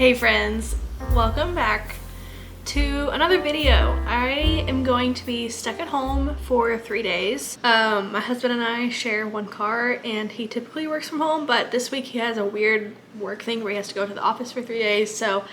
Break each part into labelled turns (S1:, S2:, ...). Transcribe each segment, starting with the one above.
S1: Hey friends, welcome back to another video. I am going to be stuck at home for 3 days. My husband and I share one car and he typically works from home, but this week he has a weird work thing where he has to go to the office for 3 days. So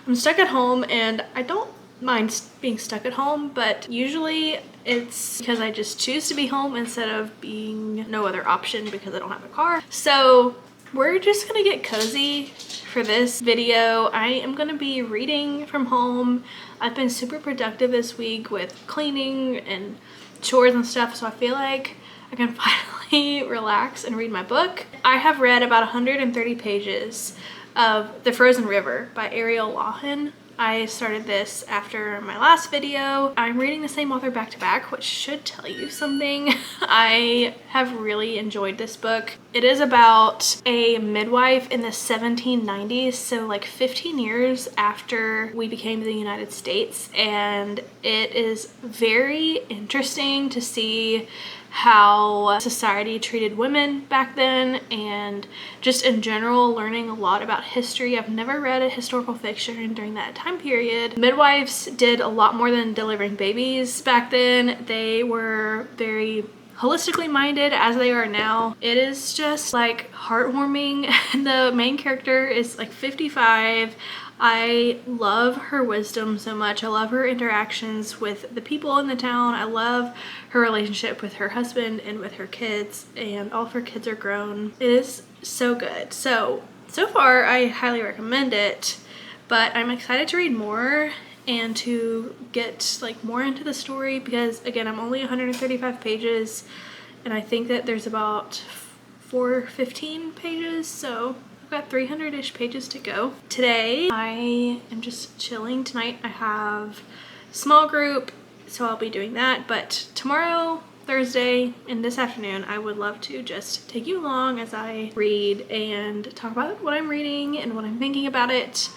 S1: I'm stuck at home and I don't mind being stuck at home, but usually it's because I just choose to be home instead of being no other option because I don't have a car. So we're just gonna get cozy for this video. I am gonna be reading from home. I've been super productive this week with cleaning and chores and stuff, so I feel like I can finally relax and read my book. I have read about 130 pages of The Frozen River by Ariel Lawhon. I started this after my last video. I'm reading the same author back to back, which should tell you something. I have really enjoyed this book. It is about a midwife in the 1790s, so like 15 years after we became the United States, and it is very interesting to see how society treated women back then, and just in general learning a lot about history. I've never read a historical fiction during that time period. Midwives did a lot more than delivering babies back then. They were very holistically minded as they are now. It is just like heartwarming. The main character is like 55. I love her wisdom so much. I love her interactions with the people in the town. I love her relationship with her husband and with her kids, and all of her kids are grown. It is so good. So far I highly recommend it, but I'm excited to read more and to get like more into the story because again, I'm only 135 pages and I think that there's about 415 pages, so got 300-ish pages to go. Today I am just chilling. Tonight I have small group, so I'll be doing that, but tomorrow, Thursday, and this afternoon I would love to just take you along as I read and talk about what I'm reading and what I'm thinking about it.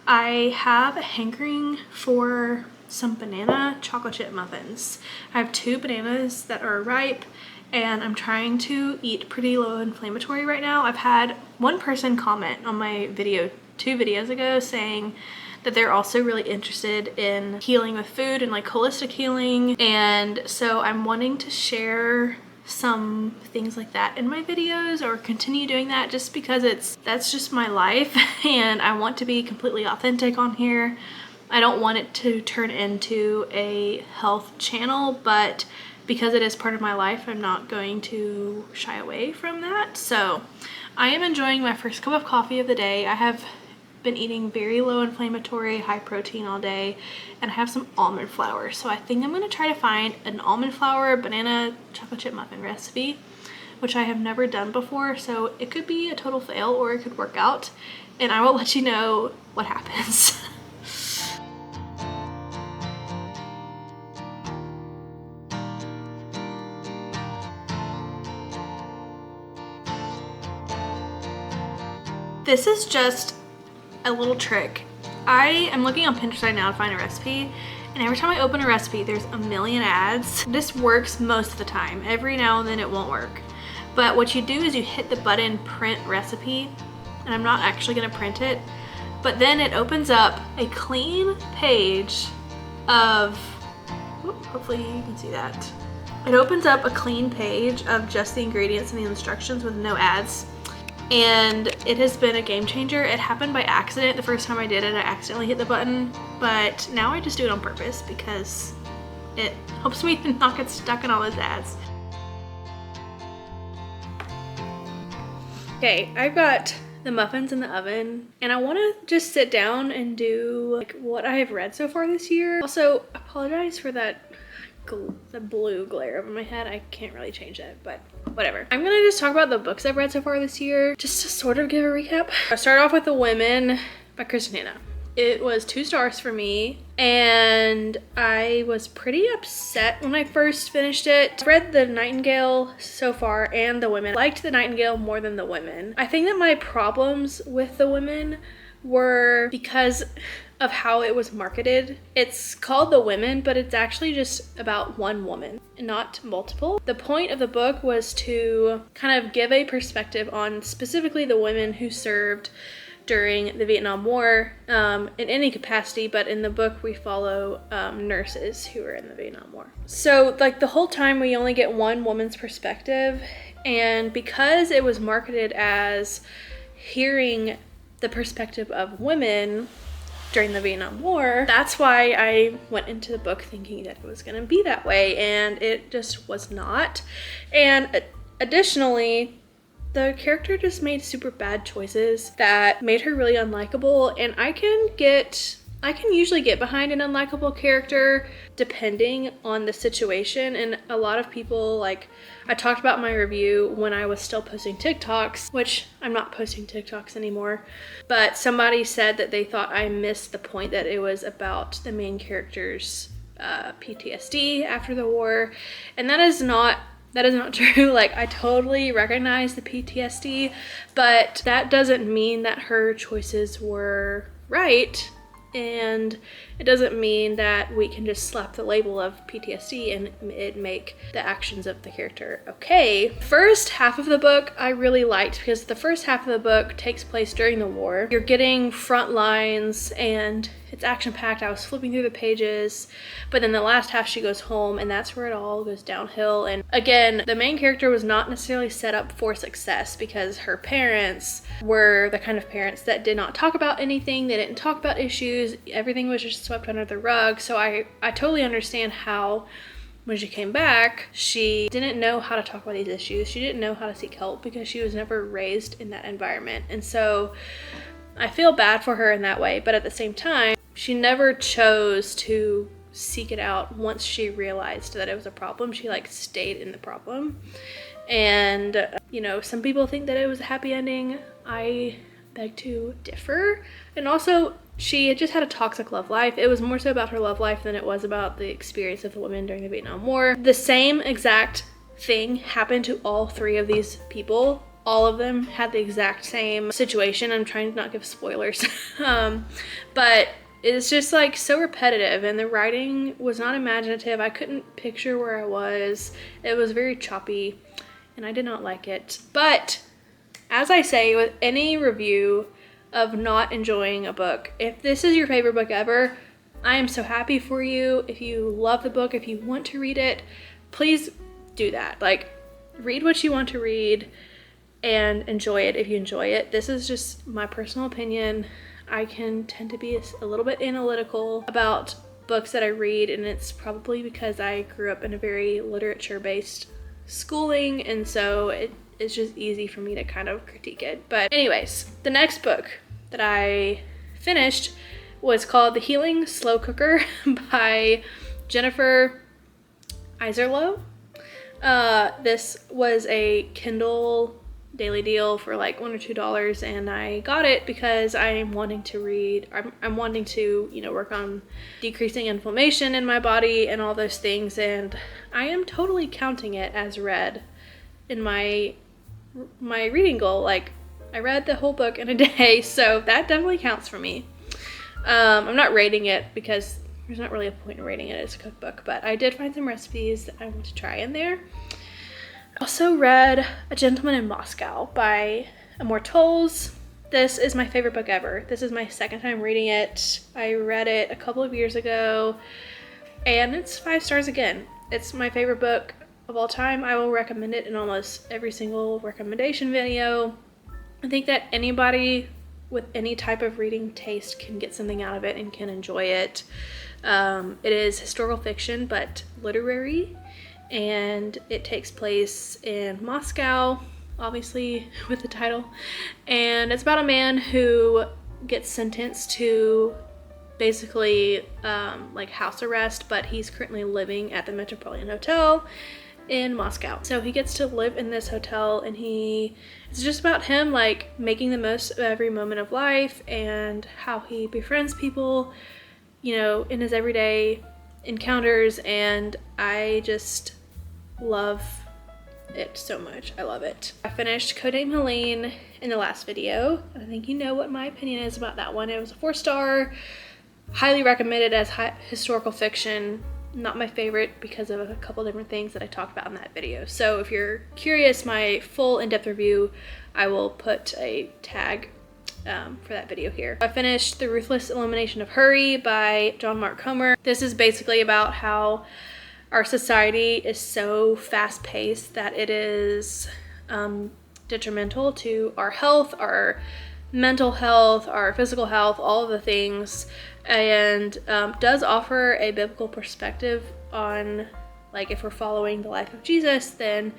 S1: I have a hankering for some banana chocolate chip muffins. I have 2 bananas that are ripe and I'm trying to eat pretty low inflammatory right now. I've had one person comment on my video 2 videos ago saying that they're also really interested in healing with food and like holistic healing, and so I'm wanting to share some things like that in my videos or continue doing that just because that's just my life and I want to be completely authentic on here. I don't want it to turn into a health channel, but because it is part of my life, I'm not going to shy away from that. So I am enjoying my first cup of coffee of the day. I have been eating very low inflammatory, high protein all day, and I have some almond flour. So I think I'm gonna try to find an almond flour banana chocolate chip muffin recipe, which I have never done before. So it could be a total fail or it could work out, and I will let you know what happens. This is just a little trick. I am looking on Pinterest right now to find a recipe, and every time I open a recipe there's a million ads. This works most of the time. Every now and then it won't work. But what you do is you hit the button print recipe, and I'm not actually gonna print it, but then it opens up a clean page of, hopefully you can see that. It opens up a clean page of just the ingredients and the instructions with no ads. And it has been a game changer. It happened by accident. The first time I did it, I accidentally hit the button, but now I just do it on purpose because it helps me to not get stuck in all those ads. Okay, I've got the muffins in the oven and I want to just sit down and do like what I have read so far this year. Also, apologize for that the blue glare over my head. I can't really change that, but whatever. I'm gonna just talk about the books I've read so far this year, just to sort of give a recap. I start off with The Women by Kristen Hanna. It was 2 stars for me, and I was pretty upset when I first finished it. I've read The Nightingale so far and The Women. I liked The Nightingale more than The Women. I think that my problems with The Women were because of how it was marketed. It's called The Women, but it's actually just about one woman, not multiple. The point of the book was to kind of give a perspective on specifically the women who served during the Vietnam War in any capacity, but in the book we follow nurses who were in the Vietnam War. So like the whole time we only get one woman's perspective, and because it was marketed as hearing the perspective of women during the Vietnam War, that's why I went into the book thinking that it was going to be that way, and it just was not. And additionally, the character just made super bad choices that made her really unlikable, and I can usually get behind an unlikable character depending on the situation. And a lot of people, like I talked about in my review when I was still posting TikToks, which I'm not posting TikToks anymore, but somebody said that they thought I missed the point, that it was about the main character's PTSD after the war, and that is not true. Like, I totally recognize the PTSD, but that doesn't mean that her choices were right. And it doesn't mean that we can just slap the label of PTSD and it make the actions of the character okay. First half of the book I really liked, because the first half of the book takes place during the war. You're getting front lines and it's action-packed. I was flipping through the pages, but then the last half she goes home, and that's where it all goes downhill. And again, the main character was not necessarily set up for success, because her parents were the kind of parents that did not talk about anything. They didn't talk about issues. Everything was just swept under the rug. So I totally understand how when she came back, she didn't know how to talk about these issues. She didn't know how to seek help because she was never raised in that environment. And so I feel bad for her in that way, but at the same time, she never chose to seek it out once she realized that it was a problem. She like stayed in the problem. And, you know, some people think that it was a happy ending. I beg to differ. And also, she had just had a toxic love life. It was more so about her love life than it was about the experience of the women during the Vietnam War. The same exact thing happened to all three of these people. All of them had the exact same situation. I'm trying to not give spoilers. But it's just like so repetitive, and the writing was not imaginative. I couldn't picture where I was. It was very choppy and I did not like it. But as I say with any review of not enjoying a book, if this is your favorite book ever, I am so happy for you. If you love the book, if you want to read it, please do that. Like, read what you want to read and enjoy it if you enjoy it. This is just my personal opinion. I can tend to be a little bit analytical about books that I read, and it's probably because I grew up in a very literature-based schooling, and so it's just easy for me to kind of critique it. But anyways, the next book that I finished was called The Healing Slow Cooker by Jennifer Iserloh. This was a Kindle daily deal for like $1 or $2, and I got it because I'm wanting to read. I'm wanting to, you know, work on decreasing inflammation in my body and all those things, and I am totally counting it as read in my reading goal. Like, I read the whole book in a day, so that definitely counts for me. I'm not rating it because there's not really a point in rating it as a cookbook, but I did find some recipes that I want to try in there. I also read A Gentleman in Moscow by Amor Towles. This is my favorite book ever. This is my second time reading it. I read it a couple of years ago, and it's 5 stars again. It's my favorite book of all time. I will recommend it in almost every single recommendation video. I think that anybody with any type of reading taste can get something out of it and can enjoy it. It is historical fiction, but literary, and it takes place in Moscow, obviously with the title, and it's about a man who gets sentenced to basically like house arrest, but he's currently living at the Metropolitan Hotel in Moscow. So he gets to live in this hotel, and it's just about him like making the most of every moment of life and how he befriends people, you know, in his everyday encounters, and I just love it so much. I love it. I finished Codename Helene in the last video. I think you know what my opinion is about that one. It was a 4-star, highly recommended as historical fiction. Not my favorite because of a couple different things that I talked about in that video. So if you're curious, my full in-depth review, I will put a tag for that video here. I finished The Ruthless Elimination of Hurry by John Mark Comer. This is basically about how our society is so fast-paced that it is detrimental to our health, our mental health, our physical health, all of the things, and does offer a biblical perspective on, like, if we're following the life of Jesus, then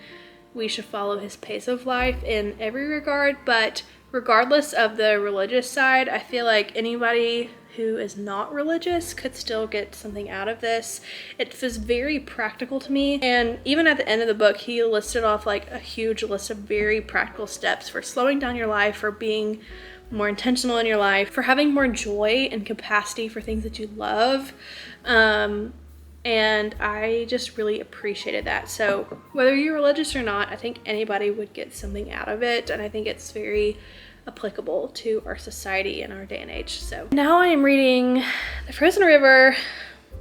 S1: we should follow his pace of life in every regard. But regardless of the religious side, I feel like anybody who is not religious could still get something out of this. It was very practical to me, and even at the end of the book, he listed off like a huge list of very practical steps for slowing down your life, for being more intentional in your life, for having more joy and capacity for things that you love. And I just really appreciated that. So whether you're religious or not, I think anybody would get something out of it, and I think it's very applicable to our society in our day and age. So now I am reading The Frozen River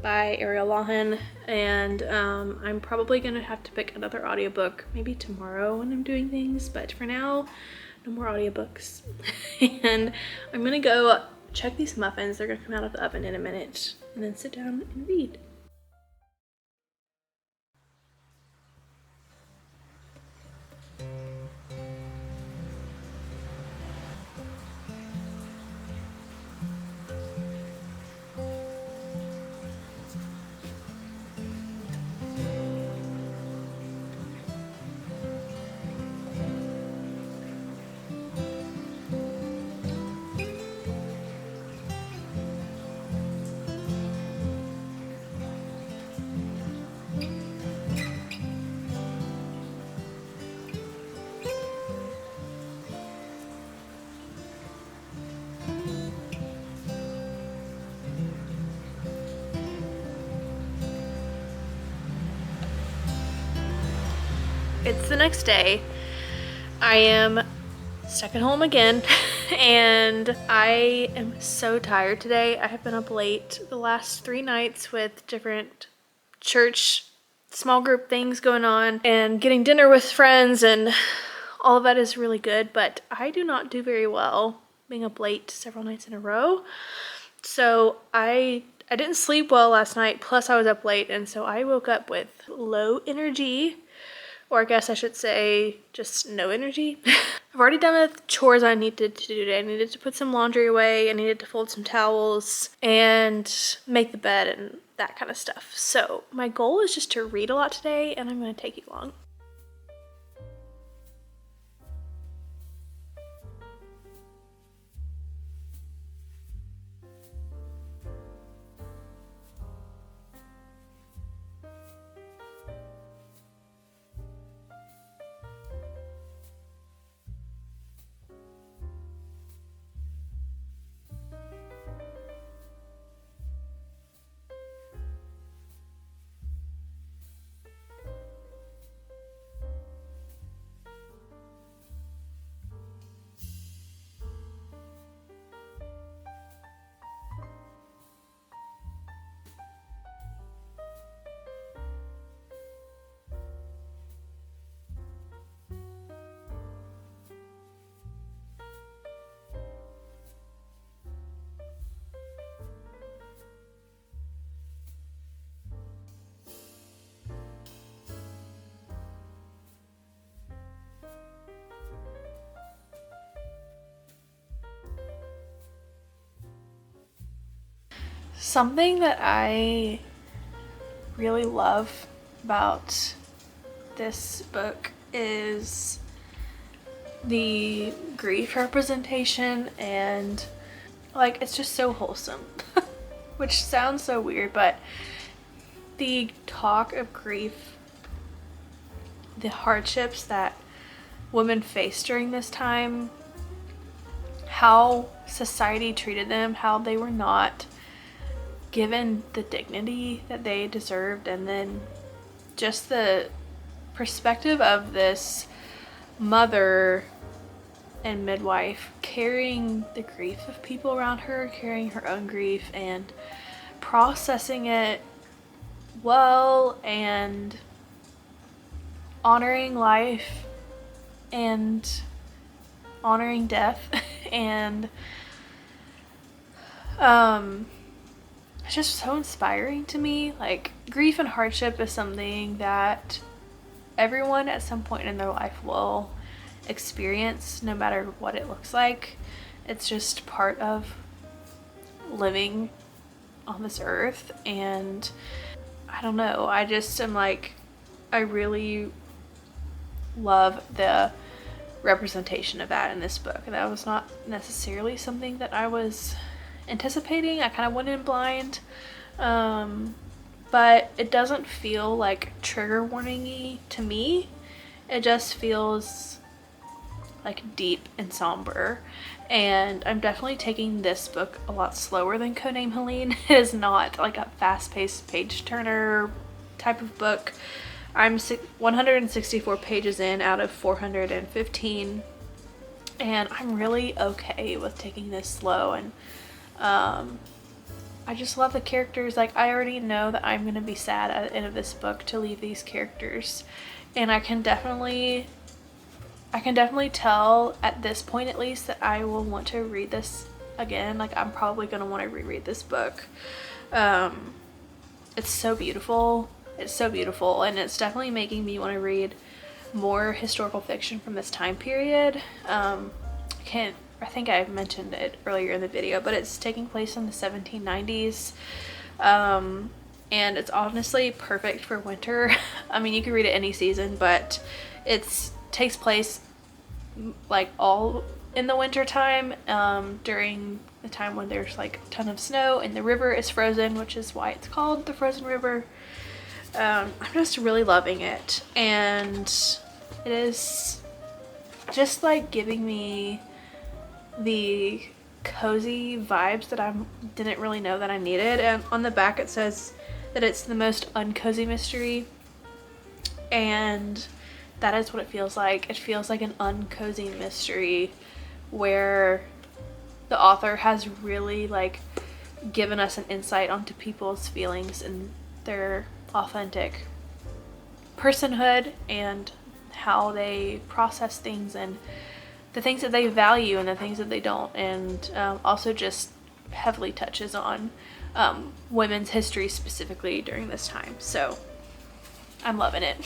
S1: by Ariel Lawhon, and I'm probably gonna have to pick another audiobook maybe tomorrow when I'm doing things, but for now, no more audiobooks. And I'm gonna go check these muffins. They're gonna come out of the oven in a minute, and then sit down and read. It's the next day. I am stuck at home again and I am so tired today. I have been up late the last 3 nights with different church small group things going on and getting dinner with friends, and all of that is really good, but I do not do very well being up late several nights in a row. So I didn't sleep well last night, plus I was up late, and so I woke up with low energy. Or I guess I should say just no energy. I've already done the chores I needed to do today. I needed to put some laundry away. I needed to fold some towels and make the bed and that kind of stuff. So my goal is just to read a lot today, and I'm going to take you along. Something that I really love about this book is the grief representation, and like it's just so wholesome. Which sounds so weird, but the talk of grief, the hardships that women faced during this time, how society treated them, how they were not given the dignity that they deserved, and then just the perspective of this mother and midwife carrying the grief of people around her, carrying her own grief and processing it well, and honoring life and honoring death and it's just so inspiring to me. Like, grief and hardship is something that everyone at some point in their life will experience, no matter what it looks like. It's just part of living on this earth, and I don't know, I just am like, I really love the representation of that in this book. And that was not necessarily something that I was anticipating. I kind of went in blind, but it doesn't feel like trigger warning-y to me. It just feels like deep and somber, and I'm definitely taking this book a lot slower than Codename Helene. It is not like a fast-paced page turner type of book. I'm 164 pages in out of 415, and I'm really okay with taking this slow. And I just love the characters. Like, I already know that I'm gonna be sad at the end of this book to leave these characters, and I can definitely tell at this point, at least, that I will want to read this again. Like, I'm probably gonna want to reread this book. It's so beautiful. It's so beautiful, and it's definitely making me want to read more historical fiction from this time period. I think I mentioned it earlier in the video, but it's taking place in the 1790s. And it's honestly perfect for winter. I mean, you can read it any season, but it takes place like all in the winter time, during the time when there's like a ton of snow and the river is frozen, which is why it's called the Frozen River. I'm just really loving it, and it is just like giving me the cozy vibes that I didn't really know that I needed. And on the back it says that it's the most uncozy mystery, and that is what it feels like. It feels like an uncozy mystery where the author has really like given us an insight onto people's feelings and their authentic personhood and how they process things and the things that they value and the things that they don't, and also just heavily touches on women's history specifically during this time. So I'm loving it.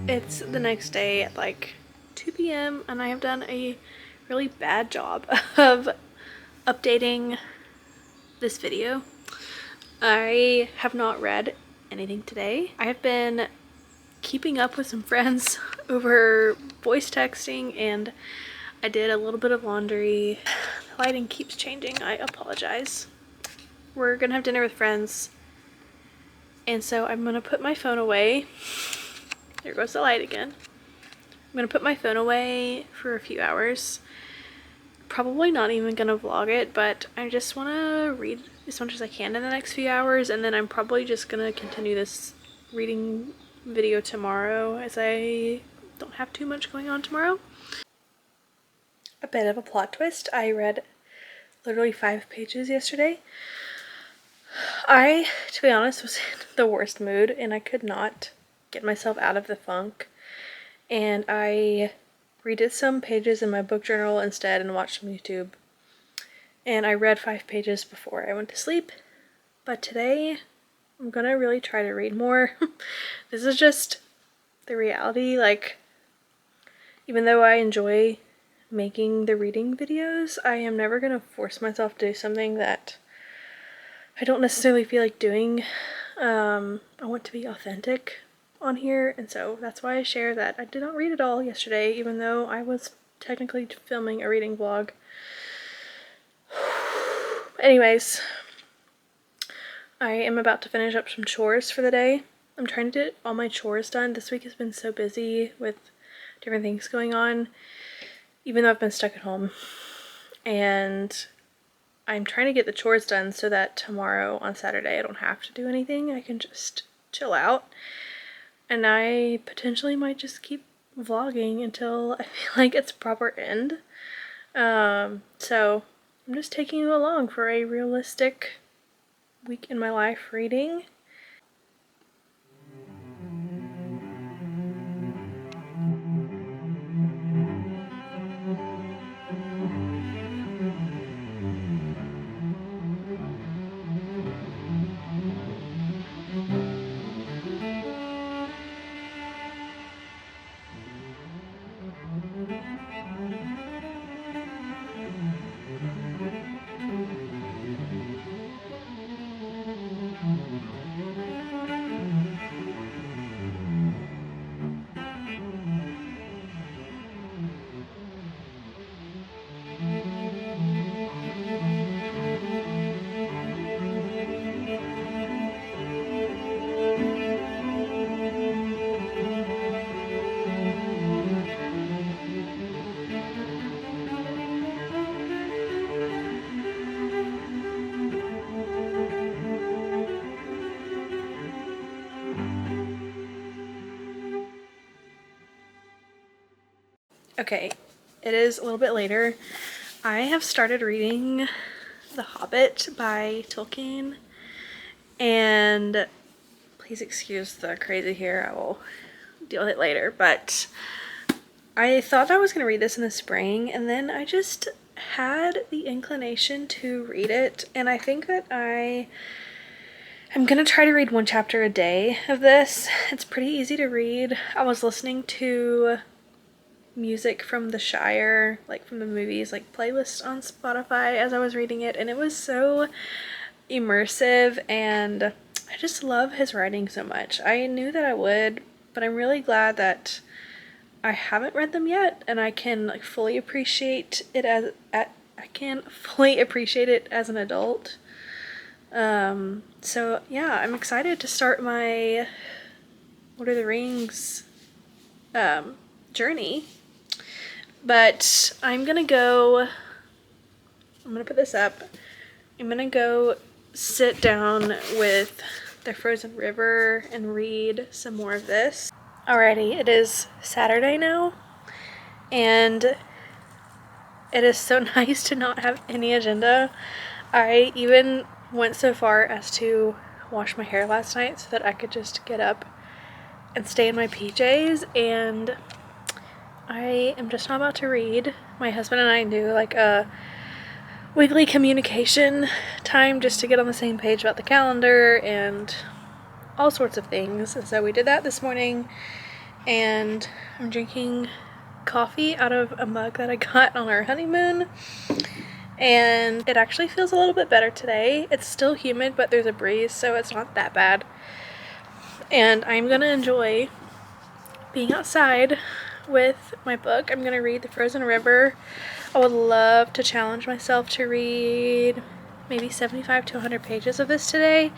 S1: It's the next day at like 2 p.m. and I have done a really bad job of updating this video. I have not read anything today. I have been keeping up with some friends over voice texting, and I did a little bit of laundry. The lighting keeps changing. I apologize. We're gonna have dinner with friends, and so I'm gonna put my phone away. There goes the light again. I'm gonna put my phone away for a few hours. Probably not even gonna vlog it, but I just wanna read as much as I can in the next few hours, and then I'm probably just gonna continue this reading video tomorrow, as I don't have too much going on tomorrow. A bit of a plot twist. I read literally 5 pages yesterday. I, to be honest, was in the worst mood, and I could not get myself out of the funk, and I redid some pages in my book journal instead and watched some YouTube, and I read 5 pages before I went to sleep. But today I'm gonna really try to read more. This is just the reality. Like, even though I enjoy making the reading videos, I am never gonna force myself to do something that I don't necessarily feel like doing. I want to be authentic on here, and so that's why I share that I did not read it all yesterday, even though I was technically filming a reading vlog. Anyways, I am about to finish up some chores for the day. I'm trying to get all my chores done. This week has been so busy with different things going on, even though I've been stuck at home. And I'm trying to get the chores done so that tomorrow on Saturday I don't have to do anything. I can just chill out. And I potentially might just keep vlogging until I feel like it's proper end. So I'm just taking you along for a realistic week in my life reading. Okay, it is a little bit later. I have started reading The Hobbit by Tolkien, and please excuse the crazy hair, I will deal with it later, but I thought I was going to read this in the spring, and then I just had the inclination to read it, and I think that I'm going to try to read one chapter a day of this. It's pretty easy to read. I was listening to music from The Shire, like from the movies, like playlist on Spotify as I was reading it, and it was so immersive, and I just love his writing so much. I knew that I would, but I'm really glad that I haven't read them yet, and I can like fully appreciate it as an adult. So yeah, I'm excited to start my Lord of the Rings journey. But I'm gonna put this up. I'm gonna go sit down with The Frozen River and read some more of this. Alrighty, it is Saturday now, and it is so nice to not have any agenda. I even went so far as to wash my hair last night so that I could just get up and stay in my PJs, and I am just not about to read. My husband and I do like a weekly communication time just to get on the same page about the calendar and all sorts of things. And so we did that this morning, and I'm drinking coffee out of a mug that I got on our honeymoon, and it actually feels a little bit better today. It's still humid, but there's a breeze, so it's not that bad. And I'm gonna enjoy being outside with my book. I'm gonna read The Frozen River. I would love to challenge myself to read maybe 75 to 100 pages of this today,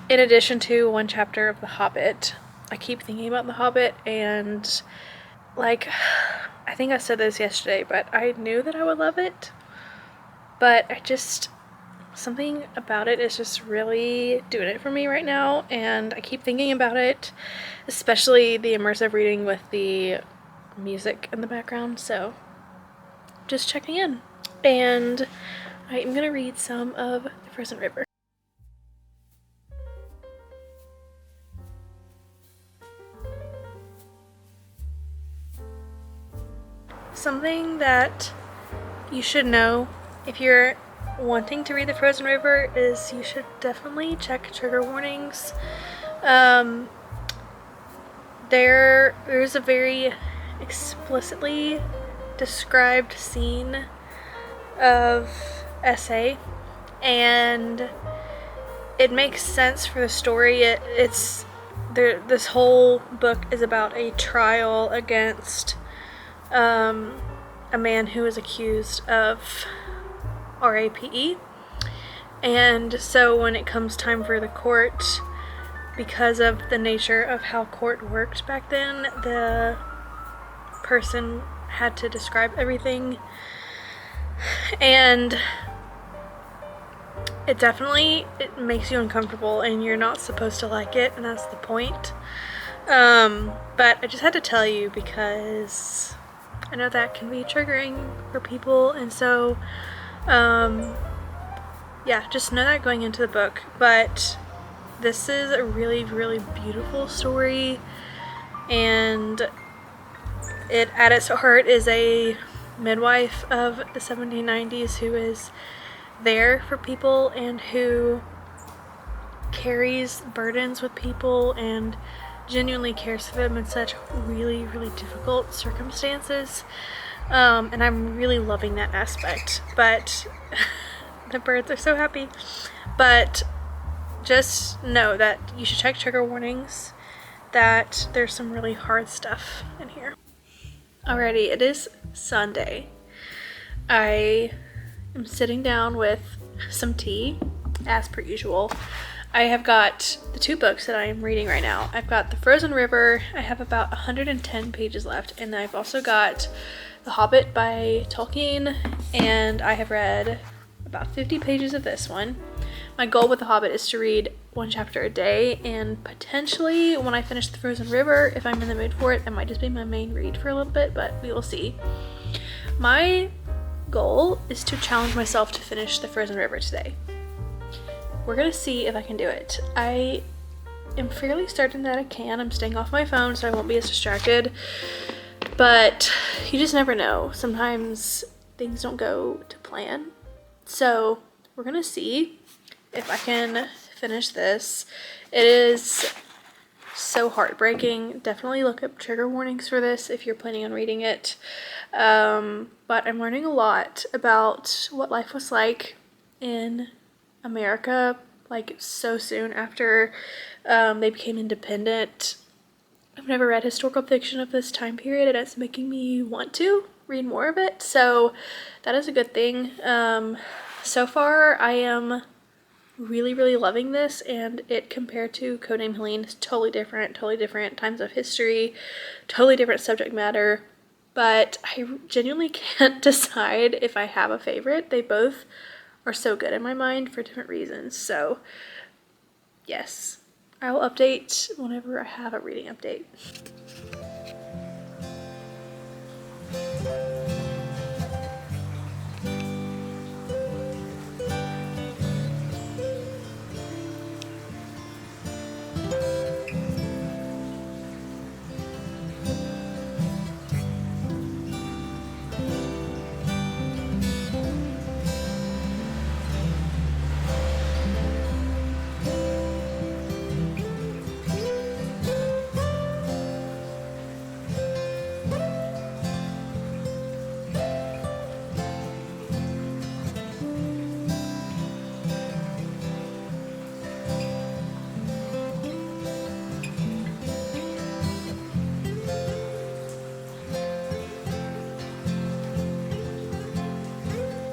S1: in addition to one chapter of The Hobbit. I keep thinking about The Hobbit, and like, I think I said this yesterday, but I knew that I would love it, but something about it is just really doing it for me right now, and I keep thinking about it, especially the immersive reading with the music in the background. So just checking in, and I am gonna read some of The Frozen River. Something that you should know if you're wanting to read The Frozen River is you should definitely check trigger warnings. There's a very explicitly described scene of SA, and it makes sense for the story. This whole book is about a trial against a man who is accused of RAPE, and so when it comes time for the court, because of the nature of how court worked back then, the person had to describe everything, and it makes you uncomfortable, and you're not supposed to like it, and that's the point. But I just had to tell you because I know that can be triggering for people, and so yeah, just know that going into the book. But this is a really, really beautiful story, and it at its heart is a midwife of the 1790s who is there for people and who carries burdens with people and genuinely cares for them in such really, really difficult circumstances. And I'm really loving that aspect. But the birds are so happy. But just know that you should check trigger warnings, that there's some really hard stuff in here. Alrighty, it is Sunday. I am sitting down with some tea, as per usual. I have got the two books that I am reading right now. I've got The Frozen River. I have about 110 pages left, and I've also got The Hobbit by Tolkien, and I have read about 50 pages of this one. My goal with The Hobbit is to read one chapter a day, and potentially when I finish The Frozen River, if I'm in the mood for it, that might just be my main read for a little bit, but we will see. My goal is to challenge myself to finish The Frozen River today. We're gonna see if I can do it. I am fairly certain that I can. I'm staying off my phone so I won't be as distracted, but you just never know. Sometimes things don't go to plan. So we're gonna see if I can finish this. It is so heartbreaking. Definitely look up trigger warnings for this if you're planning on reading it. But I'm learning a lot about what life was like in America, like so soon after they became independent. I've never read historical fiction of this time period, and it's making me want to read more of it, so that is a good thing. So far I am really, really loving this, and it compared to Codename Helene is totally different times of history, totally different subject matter, but I genuinely can't decide if I have a favorite. They both are so good in my mind for different reasons. So yes, I will update whenever I have a reading update.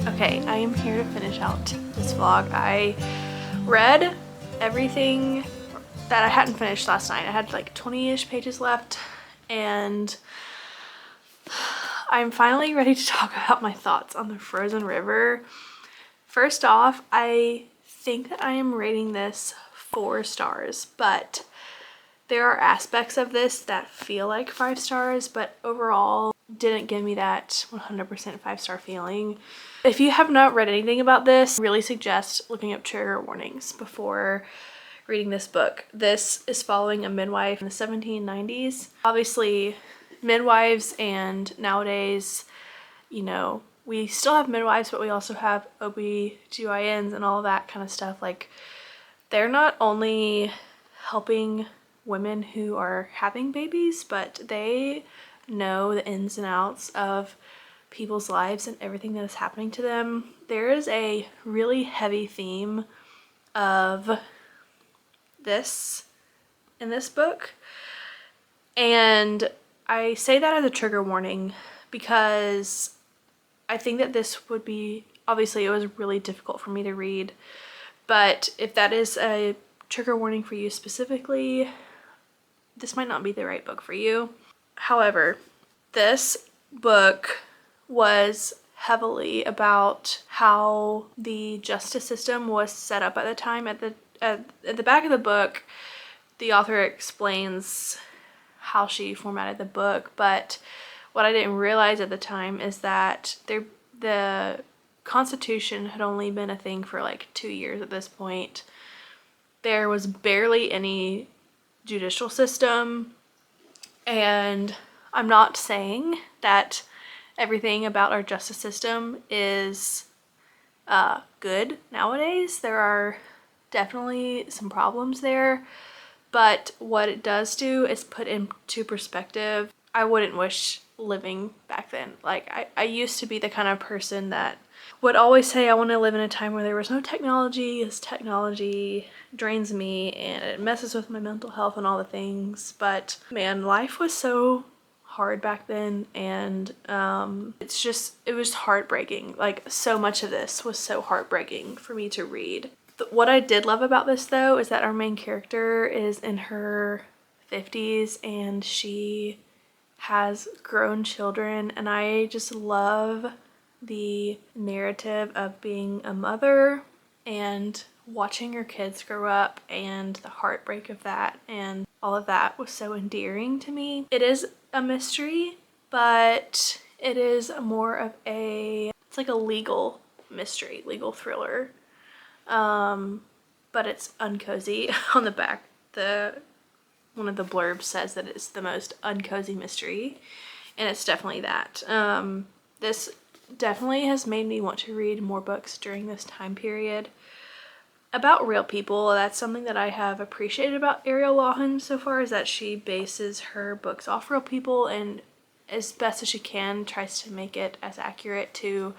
S1: Okay, I am here to finish out this vlog. I read everything that I hadn't finished last night. I had like 20-ish pages left, and I'm finally ready to talk about my thoughts on The Frozen River. First off, I think that I am rating this 4 stars, but there are aspects of this that feel like 5 stars, but overall didn't give me that 100% 5-star feeling. If you have not read anything about this, I really suggest looking up trigger warnings before reading this book. This is following a midwife in the 1790s. Obviously, midwives, and nowadays, you know, we still have midwives, but we also have OB-GYNs and all that kind of stuff. Like, they're not only helping women who are having babies, but they know the ins and outs of people's lives and everything that is happening to them. There is a really heavy theme of this in this book, and I say that as a trigger warning because I think that this would be, obviously it was really difficult for me to read, but if that is a trigger warning for you specifically, this might not be the right book for you. However, this book was heavily about how the justice system was set up at the time. At the back of the book, the author explains how she formatted the book, but what I didn't realize at the time is that the Constitution had only been a thing for like 2 years at this point. There was barely any judicial system, and I'm not saying that everything about our justice system is good nowadays. There are definitely some problems there, but what it does do is put into perspective. I wouldn't wish living back then. Like, I used to be the kind of person that would always say I want to live in a time where there was no technology, as technology drains me and it messes with my mental health and all the things. But man, life was so hard back then, and it was heartbreaking. Like, so much of this was so heartbreaking for me to read. What I did love about this though is that our main character is in her 50s and she has grown children, and I just love the narrative of being a mother and watching your kids grow up and the heartbreak of that, and all of that was so endearing to me. It is a mystery, but it is more of it's like a legal mystery, legal thriller. But it's uncozy. On the back, one of the blurbs says that it's the most uncozy mystery, and it's definitely that. This definitely has made me want to read more books during this time period about real people. That's something that I have appreciated about Ariel Lawhon so far, is that she bases her books off real people and as best as she can tries to make it as accurate to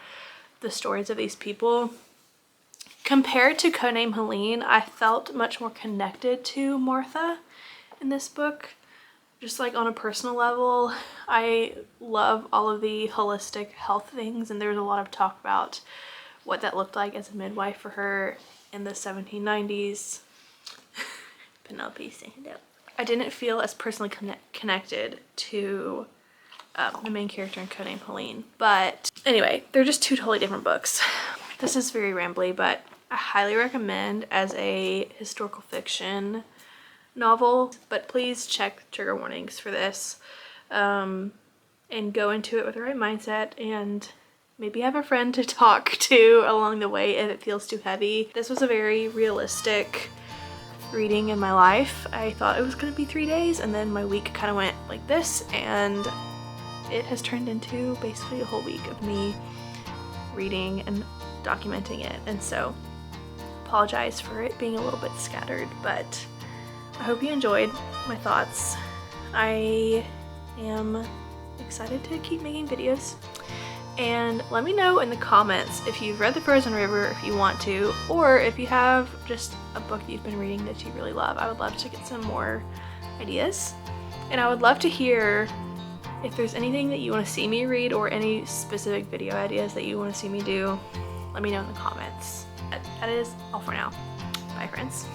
S1: the stories of these people. Compared to Codename Helene, I felt much more connected to Martha in this book. Just like on a personal level, I love all of the holistic health things, and there's a lot of talk about what that looked like as a midwife for her in the 1790s. Penelope, stand up. I didn't feel as personally connected to the main character in Codename Helene. But anyway, they're just two totally different books. This is very rambly, but I highly recommend as a historical fiction novel, but please check trigger warnings for this, and go into it with the right mindset, and maybe have a friend to talk to along the way if it feels too heavy. This was a very realistic reading in my life. I thought it was going to be 3 days, and then my week kind of went like this, and it has turned into basically a whole week of me reading and documenting it. And so apologize for it being a little bit scattered, but I hope you enjoyed my thoughts. I am excited to keep making videos, and let me know in the comments if you've read The Frozen River, if you want to, or if you have just a book you've been reading that you really love. I would love to get some more ideas, and I would love to hear if there's anything that you want to see me read or any specific video ideas that you want to see me do. Let me know in the comments. That is all for now. Bye, friends.